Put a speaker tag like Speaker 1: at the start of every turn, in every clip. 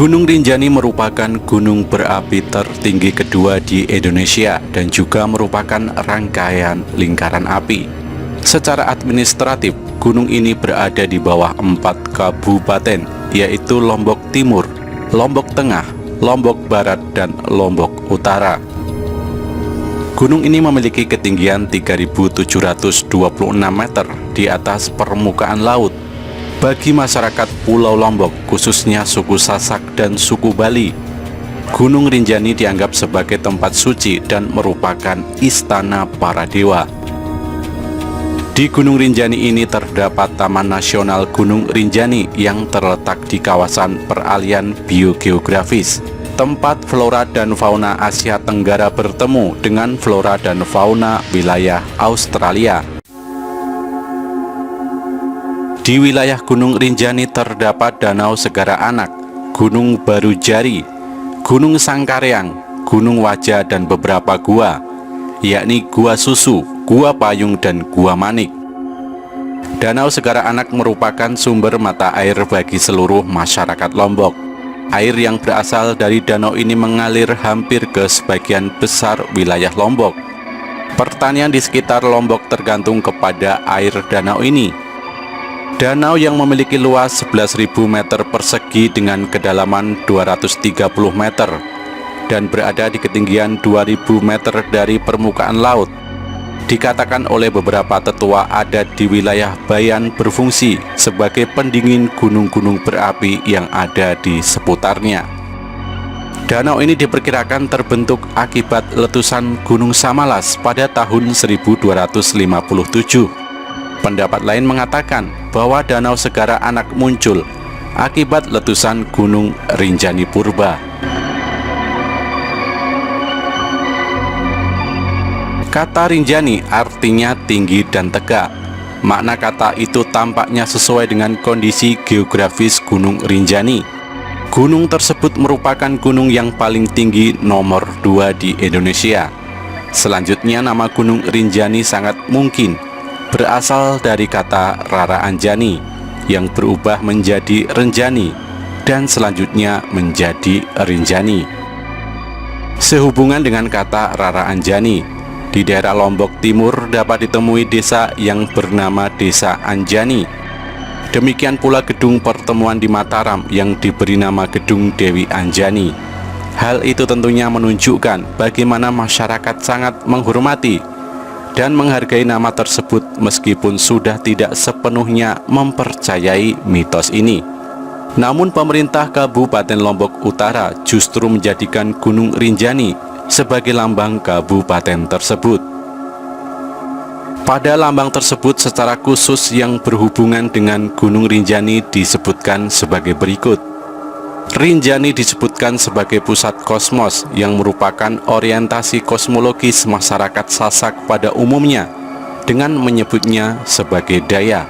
Speaker 1: Gunung Rinjani merupakan gunung berapi tertinggi kedua di Indonesia dan juga merupakan rangkaian lingkaran api. Secara administratif, gunung ini berada di bawah 4 kabupaten, yaitu Lombok Timur, Lombok Tengah, Lombok Barat, dan Lombok Utara. Gunung ini memiliki ketinggian 3.726 meter di atas permukaan laut. Bagi masyarakat Pulau Lombok, khususnya suku Sasak dan suku Bali, Gunung Rinjani dianggap sebagai tempat suci dan merupakan istana para dewa. Di Gunung Rinjani ini terdapat Taman Nasional Gunung Rinjani yang terletak di kawasan peralihan biogeografis, tempat flora dan fauna Asia Tenggara bertemu dengan flora dan fauna wilayah Australia. Di wilayah Gunung Rinjani terdapat Danau Segara Anak, Gunung Baru Jari, Gunung Sangkareang, Gunung Wajah, dan beberapa gua, yakni Gua Susu, Gua Payung, dan Gua Manik. Danau Segara Anak merupakan sumber mata air bagi seluruh masyarakat Lombok. Air yang berasal dari danau ini mengalir hampir ke sebagian besar wilayah Lombok. Pertanian di sekitar Lombok tergantung kepada air danau ini. Danau yang memiliki luas 11.000 meter persegi dengan kedalaman 230 meter dan berada di ketinggian 2.000 meter dari permukaan laut. Dikatakan oleh beberapa tetua adat di wilayah Bayan berfungsi sebagai pendingin gunung-gunung berapi yang ada di seputarnya. Danau ini diperkirakan terbentuk akibat letusan Gunung Samalas pada tahun 1257. Pendapat lain mengatakan bahwa Danau Segara Anak muncul akibat letusan Gunung Rinjani Purba. Kata Rinjani artinya tinggi dan tegak. Makna kata itu tampaknya sesuai dengan kondisi geografis Gunung Rinjani. Gunung tersebut merupakan gunung yang paling tinggi nomor 2 di Indonesia. Selanjutnya, nama Gunung Rinjani sangat mungkin berasal dari kata Rara Anjani yang berubah menjadi Renjani dan selanjutnya menjadi Rinjani. Sehubungan dengan kata Rara Anjani, di daerah Lombok Timur dapat ditemui desa yang bernama Desa Anjani. Demikian pula gedung pertemuan di Mataram yang diberi nama Gedung Dewi Anjani. Hal itu tentunya menunjukkan bagaimana masyarakat sangat menghormati dan menghargai nama tersebut meskipun sudah tidak sepenuhnya mempercayai mitos ini. Namun pemerintah Kabupaten Lombok Utara justru menjadikan Gunung Rinjani sebagai lambang kabupaten tersebut. Pada lambang tersebut secara khusus yang berhubungan dengan Gunung Rinjani disebutkan sebagai berikut. Rinjani disebutkan sebagai pusat kosmos yang merupakan orientasi kosmologis masyarakat Sasak pada umumnya dengan menyebutnya sebagai daya.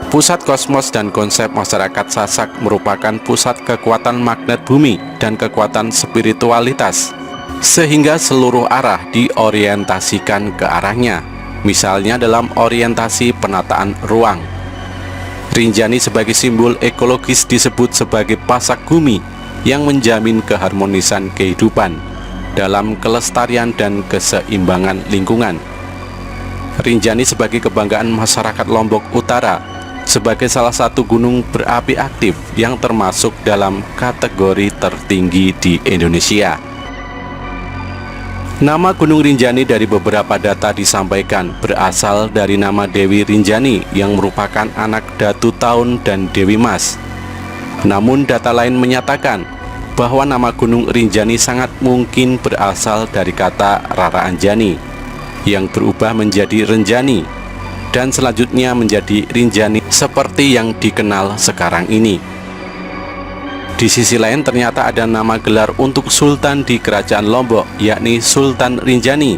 Speaker 1: Pusat kosmos dan konsep masyarakat Sasak merupakan pusat kekuatan magnet bumi dan kekuatan spiritualitas, sehingga seluruh arah diorientasikan ke arahnya, misalnya dalam orientasi penataan ruang. Rinjani sebagai simbol ekologis disebut sebagai pasak bumi yang menjamin keharmonisan kehidupan dalam kelestarian dan keseimbangan lingkungan. Rinjani sebagai kebanggaan masyarakat Lombok Utara sebagai salah satu gunung berapi aktif yang termasuk dalam kategori tertinggi di Indonesia. Nama Gunung Rinjani dari beberapa data disampaikan berasal dari nama Dewi Rinjani yang merupakan anak Datu Taun dan Dewi Mas. Namun data lain menyatakan bahwa nama Gunung Rinjani sangat mungkin berasal dari kata Rara Anjani yang berubah menjadi Renjani dan selanjutnya menjadi Rinjani seperti yang dikenal sekarang ini. Di sisi lain ternyata ada nama gelar untuk Sultan di Kerajaan Lombok, yakni Sultan Rinjani,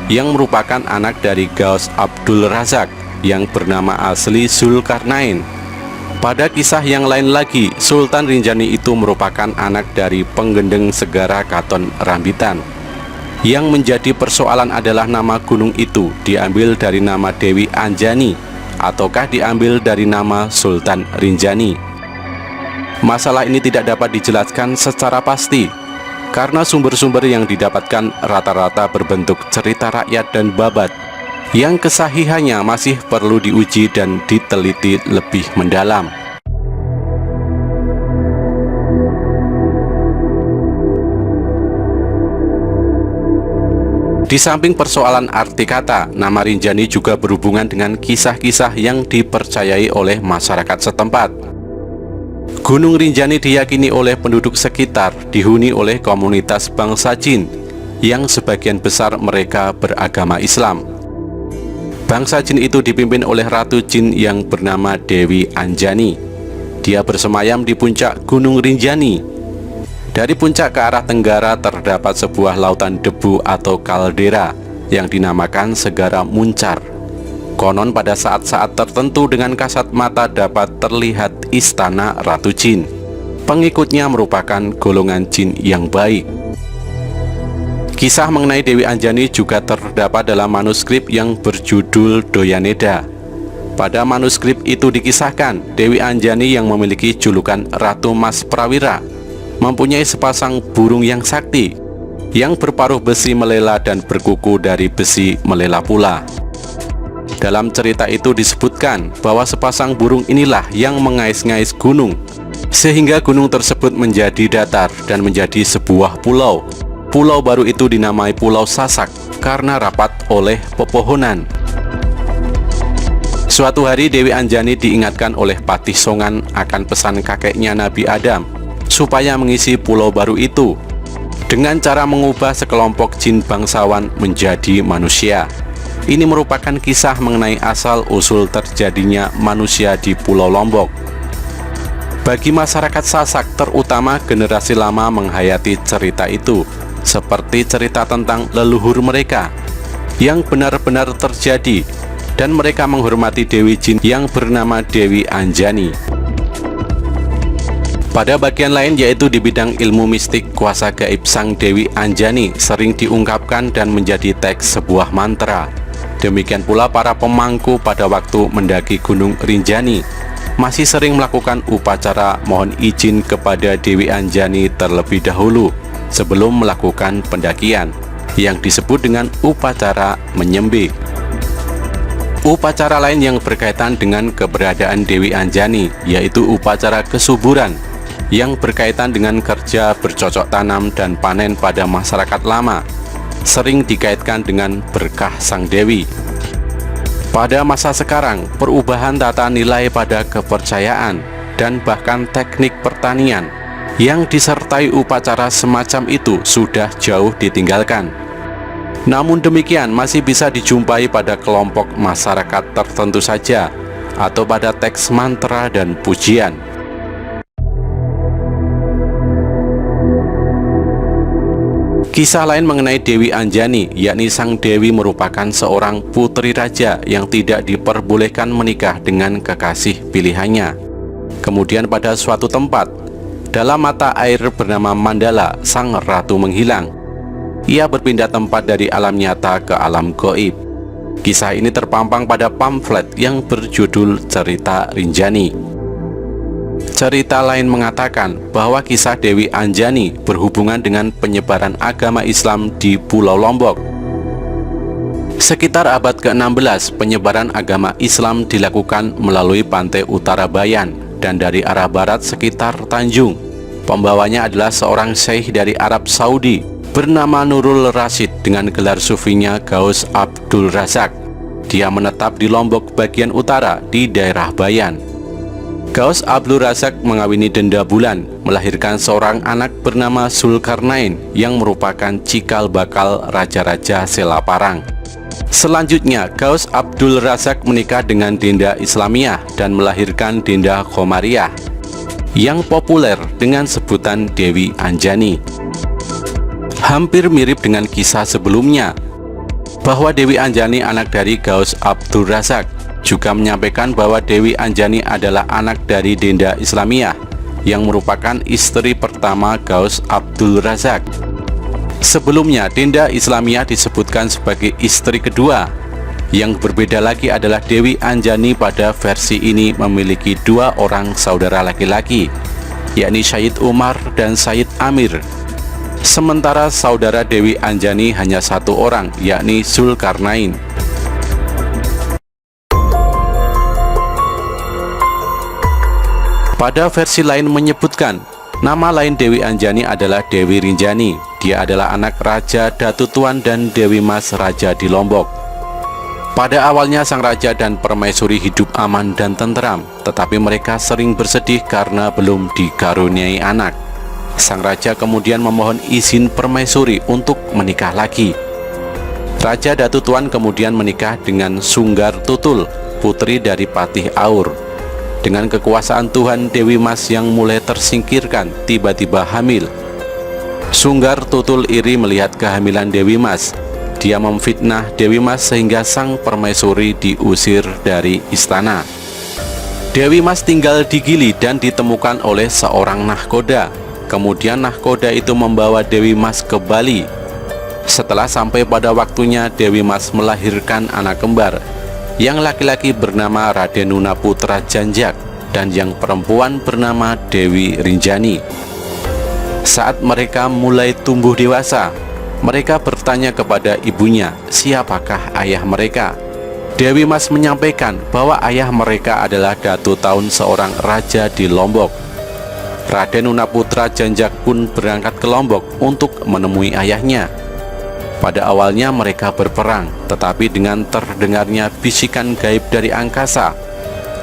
Speaker 1: yang merupakan anak dari Ghaus Abdul Razak yang bernama asli Zulkarnain. Pada kisah yang lain lagi, Sultan Rinjani itu merupakan anak dari penggendeng Segara Katon Rambitan. Yang menjadi persoalan adalah nama gunung itu diambil dari nama Dewi Anjani ataukah diambil dari nama Sultan Rinjani. Masalah ini tidak dapat dijelaskan secara pasti karena sumber-sumber yang didapatkan rata-rata berbentuk cerita rakyat dan babat yang kesahihannya masih perlu diuji dan diteliti lebih mendalam. Di samping persoalan arti kata, nama Rinjani juga berhubungan dengan kisah-kisah yang dipercayai oleh masyarakat setempat. Gunung Rinjani diyakini oleh penduduk sekitar dihuni oleh komunitas bangsa Jin, yang sebagian besar mereka beragama Islam. Bangsa Jin itu dipimpin oleh Ratu Jin yang bernama Dewi Anjani. Dia bersemayam di puncak Gunung Rinjani. Dari puncak ke arah tenggara terdapat sebuah lautan debu atau kaldera yang dinamakan Segara Muncar. Konon pada saat-saat tertentu dengan kasat mata dapat terlihat istana Ratu Jin. Pengikutnya merupakan golongan jin yang baik. Kisah mengenai Dewi Anjani juga terdapat dalam manuskrip yang berjudul Doyaneda. Pada manuskrip itu dikisahkan Dewi Anjani yang memiliki julukan Ratu Mas Prawira mempunyai sepasang burung yang sakti, yang berparuh besi melela dan berkuku dari besi melela pula. Dalam cerita itu disebutkan bahwa sepasang burung inilah yang mengais-ngais gunung, sehingga gunung tersebut menjadi datar dan menjadi sebuah pulau. Pulau baru itu dinamai Pulau Sasak karena rapat oleh pepohonan. Suatu hari Dewi Anjani diingatkan oleh Patih Songan akan pesan kakeknya Nabi Adam supaya mengisi pulau baru itu dengan cara mengubah sekelompok jin bangsawan menjadi manusia. Ini merupakan kisah mengenai asal-usul terjadinya manusia di Pulau Lombok. Bagi masyarakat Sasak, terutama generasi lama menghayati cerita itu seperti cerita tentang leluhur mereka yang benar-benar terjadi, dan mereka menghormati Dewi Jin yang bernama Dewi Anjani. Pada bagian lain, yaitu di bidang ilmu mistik, kuasa gaib Sang Dewi Anjani sering diungkapkan dan menjadi teks sebuah mantra. Demikian pula para pemangku pada waktu mendaki Gunung Rinjani masih sering melakukan upacara mohon izin kepada Dewi Anjani terlebih dahulu sebelum melakukan pendakian, yang disebut dengan upacara menyembih. Upacara lain yang berkaitan dengan keberadaan Dewi Anjani yaitu upacara kesuburan, yang berkaitan dengan kerja bercocok tanam dan panen pada masyarakat lama, sering dikaitkan dengan berkah Sang Dewi. Pada masa sekarang, perubahan tata nilai pada kepercayaan dan bahkan teknik pertanian yang disertai upacara semacam itu sudah jauh ditinggalkan. Namun demikian masih bisa dijumpai pada kelompok masyarakat tertentu saja atau pada teks mantra dan pujian. Kisah lain mengenai Dewi Anjani, yakni Sang Dewi merupakan seorang putri raja yang tidak diperbolehkan menikah dengan kekasih pilihannya. Kemudian pada suatu tempat, dalam mata air bernama Mandala, sang ratu menghilang. Ia berpindah tempat dari alam nyata ke alam gaib. Kisah ini terpampang pada pamflet yang berjudul Cerita Rinjani. Cerita lain mengatakan bahwa kisah Dewi Anjani berhubungan dengan penyebaran agama Islam di Pulau Lombok. Sekitar abad ke-16, penyebaran agama Islam dilakukan melalui pantai utara Bayan dan dari arah barat sekitar Tanjung. Pembawanya adalah seorang syekh dari Arab Saudi bernama Nurul Rasyid dengan gelar sufinya Gaus Abdul Razak. Dia menetap di Lombok bagian utara di daerah Bayan. Gaus Abdul Razak mengawini Denda Bulan, melahirkan seorang anak bernama Zulkarnain yang merupakan cikal bakal raja-raja Selaparang. Selanjutnya, Gaus Abdul Razak menikah dengan Denda Islamiyah dan melahirkan Denda Khomariyah yang populer dengan sebutan Dewi Anjani. Hampir mirip dengan kisah sebelumnya, bahwa Dewi Anjani anak dari Gaus Abdul Razak, juga menyampaikan bahwa Dewi Anjani adalah anak dari Denda Islamiyah yang merupakan istri pertama Gaus Abdul Razak. Sebelumnya, Denda Islamiyah disebutkan sebagai istri kedua. Yang berbeda lagi adalah Dewi Anjani pada versi ini memiliki 2 orang saudara laki-laki, yakni Syed Umar dan Syed Amir. Sementara saudara Dewi Anjani hanya satu orang, yakni Zulkarnain. Pada versi lain menyebutkan, nama lain Dewi Anjani adalah Dewi Rinjani. Dia adalah anak Raja Datu Tuan dan Dewi Mas Raja di Lombok. Pada awalnya sang raja dan permaisuri hidup aman dan tentram, tetapi mereka sering bersedih karena belum dikaruniai anak. Sang raja kemudian memohon izin permaisuri untuk menikah lagi. Raja Datu Tuan kemudian menikah dengan Sunggar Tutul, putri dari Patih Aur. Dengan kekuasaan Tuhan, Dewi Mas yang mulai tersingkirkan tiba-tiba hamil. Sunggar Tutul iri melihat kehamilan Dewi Mas. Dia memfitnah Dewi Mas sehingga sang permaisuri diusir dari istana. Dewi Mas tinggal di Gili dan ditemukan oleh seorang nahkoda. Kemudian nahkoda itu membawa Dewi Mas ke Bali. Setelah sampai pada waktunya, Dewi Mas melahirkan anak kembar. Yang laki-laki bernama Radenuna Putra Janjak dan yang perempuan bernama Dewi Rinjani. Saat mereka mulai tumbuh dewasa, mereka bertanya kepada ibunya, siapakah ayah mereka? Dewi Mas menyampaikan bahwa ayah mereka adalah Datu Taun, seorang raja di Lombok. Radenuna Putra Janjak pun berangkat ke Lombok untuk menemui ayahnya. Pada awalnya mereka berperang, tetapi dengan terdengarnya bisikan gaib dari angkasa,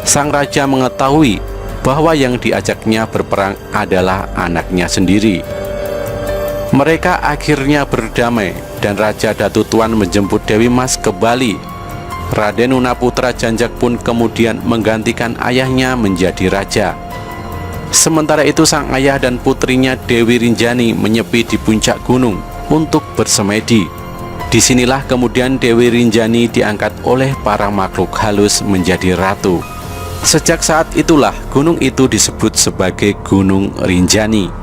Speaker 1: sang raja mengetahui bahwa yang diajaknya berperang adalah anaknya sendiri. Mereka akhirnya berdamai dan Raja Datu Tuan menjemput Dewi Mas ke Bali. Radenuna Putra Janjak pun kemudian menggantikan ayahnya menjadi raja. Sementara itu sang ayah dan putrinya Dewi Rinjani menyepi di puncak gunung untuk bersemedi. Disinilah kemudian Dewi Rinjani diangkat oleh para makhluk halus menjadi ratu. Sejak saat itulah gunung itu disebut sebagai Gunung Rinjani.